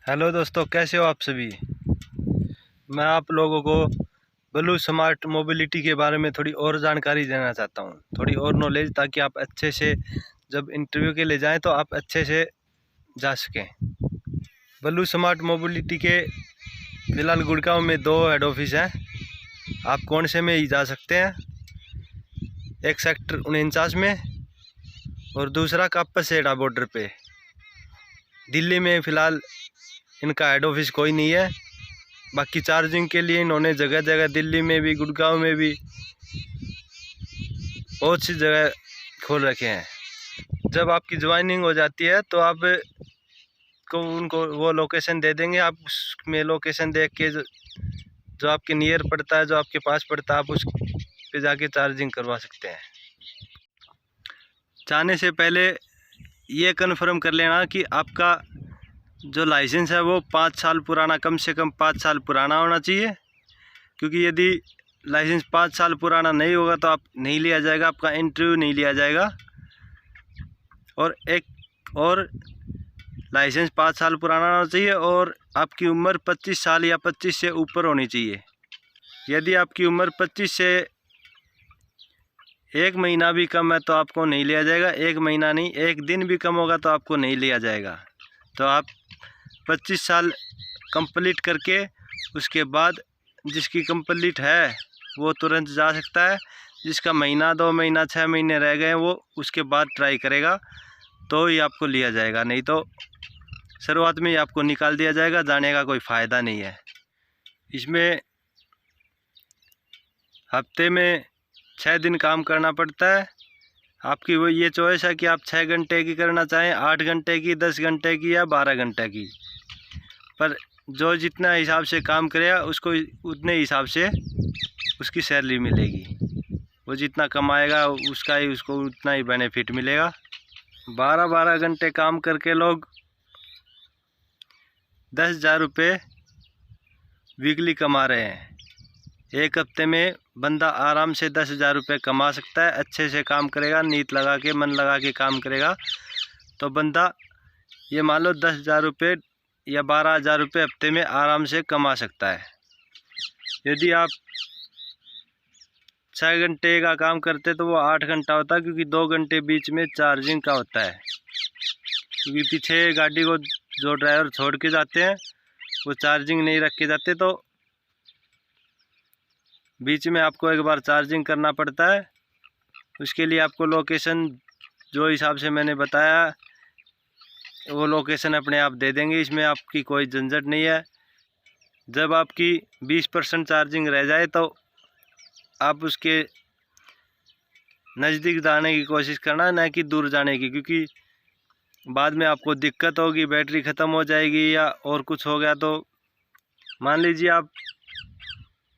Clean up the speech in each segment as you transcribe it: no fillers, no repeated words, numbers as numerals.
Hello दोस्तों, कैसे हो आप सभी। मैं आप लोगों को ब्लू स्मार्ट मोबिलिटी के बारे में थोड़ी और जानकारी देना चाहता हूँ, थोड़ी और नॉलेज, ताकि आप अच्छे से जब इंटरव्यू के लिए जाएं तो आप अच्छे से जा सकें। ब्लू स्मार्ट मोबिलिटी के फिलहाल गुड़गांव में 2 हेड ऑफिस हैं। आप कौन से में ही जा सकते हैं, एक सेक्टर 49 में और दूसरा कापसेड़ा बॉर्डर पे। दिल्ली में फ़िलहाल इनका हेड ऑफिस कोई नहीं है। बाकी चार्जिंग के लिए इन्होंने जगह जगह दिल्ली में भी, गुड़गांव में भी बहुत सी जगह खोल रखे हैं। जब आपकी ज्वाइनिंग हो जाती है तो आप को उनको वो लोकेशन दे देंगे। आप उसमें लोकेशन देख के जो आपके नियर पड़ता है, जो आपके पास पड़ता है, आप उस पे जाके चार्जिंग करवा सकते हैं। जाने से पहले ये कन्फर्म कर लेना कि आपका जो लाइसेंस है वो 5 साल पुराना, कम से कम 5 साल पुराना होना चाहिए। क्योंकि यदि लाइसेंस 5 साल पुराना नहीं होगा तो आप नहीं लिया जाएगा, आपका इंटरव्यू नहीं लिया जाएगा। और एक और लाइसेंस 5 साल पुराना होना चाहिए और आपकी उम्र 25 साल या 25 से ऊपर होनी चाहिए। यदि आपकी उम्र 25 से 1 महीना भी कम है तो आपको नहीं लिया जाएगा। 1 महीना नहीं, 1 दिन भी कम होगा तो आपको नहीं लिया जाएगा। तो आप 25 साल कंप्लीट करके उसके बाद जिसकी कंप्लीट है वो तुरंत जा सकता है। जिसका महीना, 2 महीना, 6 महीने रह गए वो उसके बाद ट्राई करेगा तो ही आपको लिया जाएगा, नहीं तो शुरुआत में ही आपको निकाल दिया जाएगा। जाने का कोई फ़ायदा नहीं है। इसमें हफ्ते में 6 दिन काम करना पड़ता है। आपकी वो ये चॉइस है कि आप 6 घंटे की करना चाहें, 8 घंटे की, 10 घंटे की या 12 घंटे की। पर जो जितना हिसाब से काम करेगा उसको उतने हिसाब से उसकी सैलरी मिलेगी। वो जितना कमाएगा उसका ही उसको उतना ही बेनिफिट मिलेगा। 12-12 घंटे काम करके लोग 10,000 रुपये वीकली कमा रहे हैं। एक हफ्ते में बंदा आराम से 10,000 रुपये कमा सकता है। अच्छे से काम करेगा, नीयत लगा के, मन लगा के काम करेगा तो बंदा ये मान लो 10,000 रुपये या 12,000 रुपये हफ्ते में आराम से कमा सकता है। यदि आप 6 घंटे का काम करते तो वो 8 घंटा होता है, क्योंकि 2 घंटे बीच में चार्जिंग का होता है। क्योंकि पीछे गाड़ी को जो ड्राइवर छोड़ के जाते हैं वो चार्जिंग नहीं रख के जाते, तो बीच में आपको एक बार चार्जिंग करना पड़ता है। उसके लिए आपको लोकेशन जो हिसाब से मैंने बताया वो लोकेशन अपने आप दे देंगे। इसमें आपकी कोई झंझट नहीं है। जब आपकी 20% चार्जिंग रह जाए तो आप उसके नज़दीक जाने की कोशिश करना, न कि दूर जाने की, क्योंकि बाद में आपको दिक्कत होगी, बैटरी ख़त्म हो जाएगी या और कुछ हो गया तो मान लीजिए आप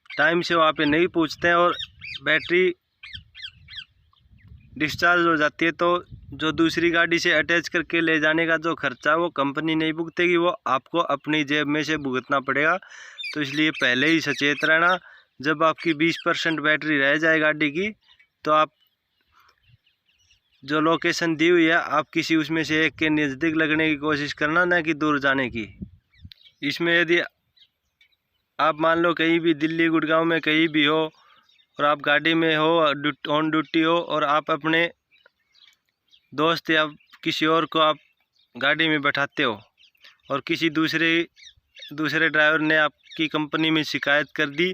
टाइम से वहाँ पे नहीं पहुँचते हैं और बैटरी डिस्चार्ज हो जाती है, तो जो दूसरी गाड़ी से अटैच करके ले जाने का जो खर्चा वो कंपनी नहीं भुगतेगी, वो आपको अपनी जेब में से भुगतना पड़ेगा। तो इसलिए पहले ही सचेत रहना। जब आपकी 20% बैटरी रह जाए गाड़ी की तो आप जो लोकेशन दी हुई है आप किसी उसमें से एक के नज़दीक लगने की कोशिश करना, न कि दूर जाने की। इसमें यदि आप मान लो कहीं भी दिल्ली, गुड़गांव में कहीं भी हो और आप गाड़ी में हो, ऑन ड्यूटी हो, और आप अपने दोस्त या किसी और को आप गाड़ी में बैठाते हो और किसी दूसरे ड्राइवर ने आपकी कंपनी में शिकायत कर दी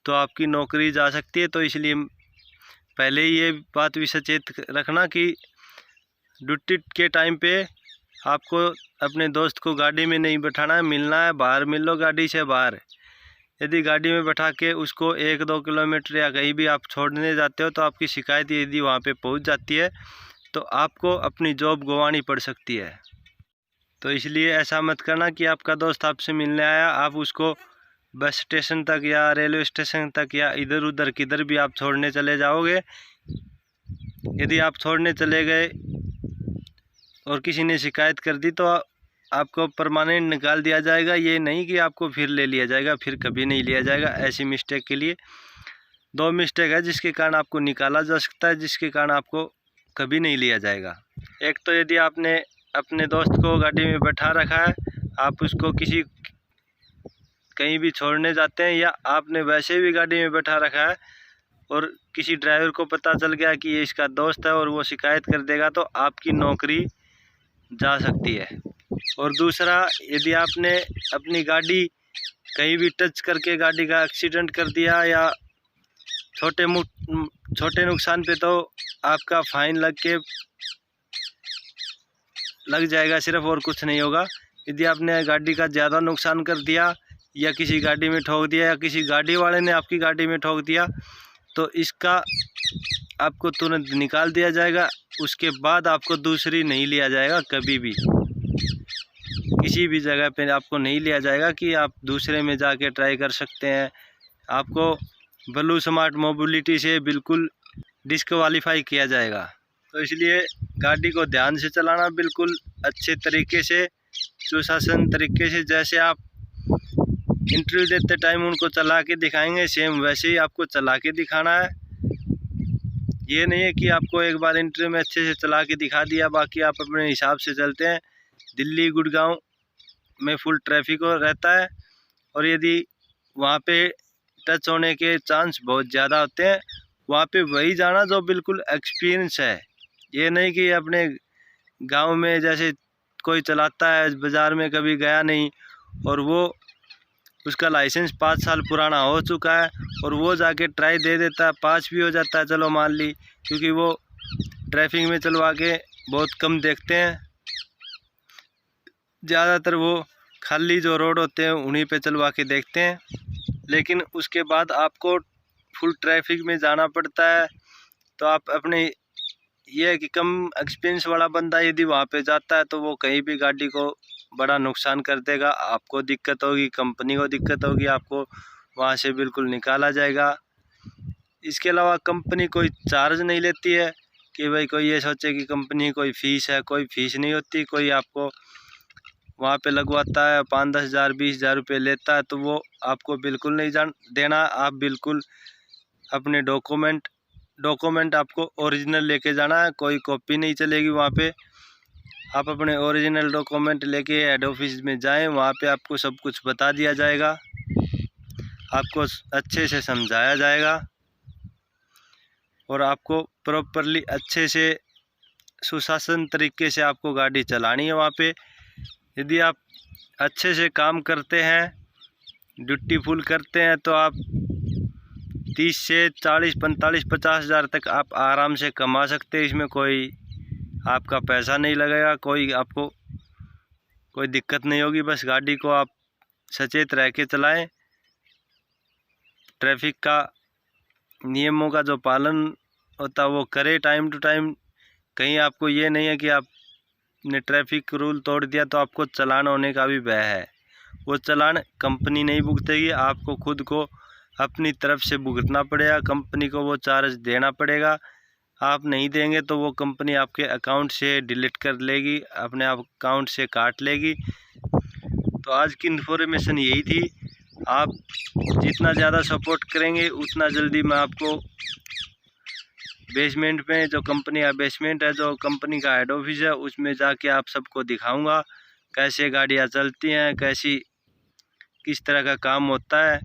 तो आपकी नौकरी जा सकती है। तो इसलिए पहले ही ये बात भी सचेत रखना कि ड्यूटी के टाइम पे आपको अपने दोस्त को गाड़ी में नहीं बैठाना है। मिलना है, बाहर मिल लो गाड़ी से बाहर। यदि गाड़ी में बैठा के उसको 1-2 किलोमीटर या कहीं भी आप छोड़ने जाते हो तो आपकी शिकायत यदि वहाँ पे पहुँच जाती है तो आपको अपनी जॉब गंवानी पड़ सकती है। तो इसलिए ऐसा मत करना कि आपका दोस्त आपसे मिलने आया, आप उसको बस स्टेशन तक या रेलवे स्टेशन तक या इधर उधर किधर भी आप छोड़ने चले जाओगे। यदि आप छोड़ने चले गए और किसी ने शिकायत कर दी तो आपको परमानेंट निकाल दिया जाएगा। ये नहीं कि आपको फिर ले लिया जाएगा, फिर कभी नहीं लिया जाएगा। ऐसी मिस्टेक के लिए 2 मिस्टेक है जिसके कारण आपको निकाला जा सकता है, जिसके कारण आपको कभी नहीं लिया जाएगा। एक तो यदि आपने अपने दोस्त को गाड़ी में बैठा रखा है आप उसको कहीं भी छोड़ने जाते हैं या आपने वैसे भी गाड़ी में बैठा रखा है और किसी ड्राइवर को पता चल गया कि ये इसका दोस्त है और वो शिकायत कर देगा तो आपकी नौकरी जा सकती है। और दूसरा, यदि आपने अपनी गाड़ी कहीं भी टच करके गाड़ी का एक्सीडेंट कर दिया या छोटे नुकसान पे, तो आपका फाइन लग जाएगा सिर्फ, और कुछ नहीं होगा। यदि आपने गाड़ी का ज़्यादा नुकसान कर दिया या किसी गाड़ी में ठोक दिया या किसी गाड़ी वाले ने आपकी गाड़ी में ठोक दिया तो इसका आपको तुरंत निकाल दिया जाएगा। उसके बाद आपको दूसरी नहीं लिया जाएगा, कभी भी किसी भी जगह पे आपको नहीं लिया जाएगा कि आप दूसरे में जाके ट्राई कर सकते हैं। आपको ब्लू स्मार्ट मोबिलिटी से बिल्कुल डिस्क्वालीफाई किया जाएगा। तो इसलिए गाड़ी को ध्यान से चलाना, बिल्कुल अच्छे तरीके से, सुशासन तरीके से, जैसे आप इंटरव्यू देते टाइम उनको चला के दिखाएंगे सेम वैसे ही आपको चला के दिखाना है। ये नहीं है कि आपको एक बार इंटरव्यू में अच्छे से चला के दिखा दिया, बाकी आप अपने हिसाब से चलते हैं। दिल्ली गुड़गांव में फुल ट्रैफिक रहता है और यदि वहाँ पे टच होने के चांस बहुत ज़्यादा होते हैं, वहाँ पे वही जाना जो बिल्कुल एक्सपीरियंस है। ये नहीं कि अपने गांव में जैसे कोई चलाता है, बाज़ार में कभी गया नहीं और वो उसका लाइसेंस 5 साल पुराना हो चुका है और वो जाके ट्राई दे देता है, 5 भी हो जाता है, चलो मान ली, क्योंकि वो ट्रैफिक में चलवा के बहुत कम देखते हैं। ज़्यादातर वो खाली जो रोड होते हैं उन्हीं पे चलवा के देखते हैं। लेकिन उसके बाद आपको फुल ट्रैफिक में जाना पड़ता है। तो आप अपने ये है कि कम एक्सपीरियंस वाला बंदा यदि वहाँ पे जाता है तो वो कहीं भी गाड़ी को बड़ा नुकसान कर देगा। आपको दिक्कत होगी, कंपनी को दिक्कत होगी, आपको वहाँ से बिल्कुल निकाला जाएगा। इसके अलावा कंपनी कोई चार्ज नहीं लेती है कि भाई कोई ये सोचे कि कंपनी कोई फ़ीस है, कोई फ़ीस नहीं होती। कोई आपको वहाँ पे लगवाता है 5-10 हज़ार 20 हज़ार रुपये लेता है तो वो आपको बिल्कुल नहीं देना। आप बिल्कुल अपने डॉक्यूमेंट आपको ओरिजिनल लेके जाना है, कोई कॉपी नहीं चलेगी वहाँ पे। आप अपने ओरिजिनल डॉक्यूमेंट लेके हेड ऑफिस में जाएं, वहाँ पे आपको सब कुछ बता दिया जाएगा, आपको अच्छे से समझाया जाएगा और आपको प्रॉपरली अच्छे से सुशासन तरीके से आपको गाड़ी चलानी है वहाँ पे। यदि आप अच्छे से काम करते हैं, ड्यूटी फुल करते हैं तो आप 30 से 40 45 50 हज़ार तक आप आराम से कमा सकते हैं। इसमें कोई आपका पैसा नहीं लगेगा, कोई आपको कोई दिक्कत नहीं होगी। बस गाड़ी को आप सचेत रह के चलाएँ, ट्रैफिक का नियमों का जो पालन होता है वो करें टाइम टू टाइम। कहीं आपको ये नहीं है कि आपने ट्रैफिक रूल तोड़ दिया तो आपको चालान होने का भी भय है। वो चालान कंपनी नहीं भुगतेगी, आपको खुद को अपनी तरफ से भुगतना पड़ेगा, कंपनी को वो चार्ज देना पड़ेगा। आप नहीं देंगे तो वो कंपनी आपके अकाउंट से डिलीट कर लेगी, अपने अकाउंट से काट लेगी। तो आज की इन्फॉर्मेशन यही थी। आप जितना ज़्यादा सपोर्ट करेंगे उतना जल्दी मैं आपको बेसमेंट में जो कंपनी का बेसमेंट है, जो कंपनी का हेड ऑफिस है, उसमें जाके आप सबको दिखाऊंगा कैसे गाड़ियाँ चलती हैं, किस तरह का काम होता है।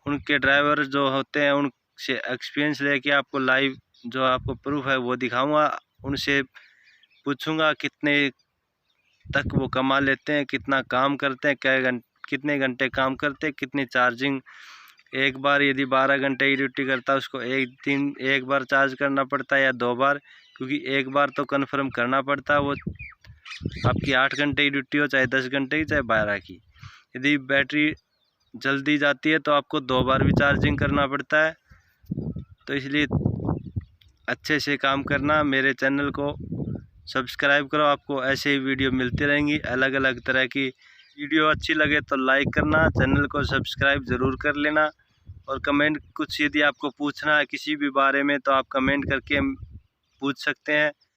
उनके ड्राइवर जो होते हैं उनसे एक्सपीरियंस लेके आपको लाइव जो आपको प्रूफ है वो दिखाऊंगा। उनसे पूछूंगा कितने तक वो कमा लेते हैं, कितना काम करते हैं, कितने घंटे काम करते हैं, कितनी चार्जिंग। एक बार यदि 12 घंटे की ड्यूटी करता है उसको एक बार चार्ज करना पड़ता है या 2 बार, क्योंकि एक बार तो कन्फर्म करना पड़ता है। वो आपकी 8 घंटे की ड्यूटी हो, चाहे 10 घंटे की, चाहे 12 की। यदि बैटरी जल्दी जाती है तो आपको 2 बार भी चार्जिंग करना पड़ता है। तो इसलिए अच्छे से काम करना। मेरे चैनल को सब्सक्राइब करो, आपको ऐसे ही वीडियो मिलती रहेंगी अलग अलग तरह की। वीडियो अच्छी लगे तो लाइक करना, चैनल को सब्सक्राइब ज़रूर कर लेना और कमेंट कुछ यदि आपको पूछना है किसी भी बारे में तो आप कमेंट करके पूछ सकते हैं।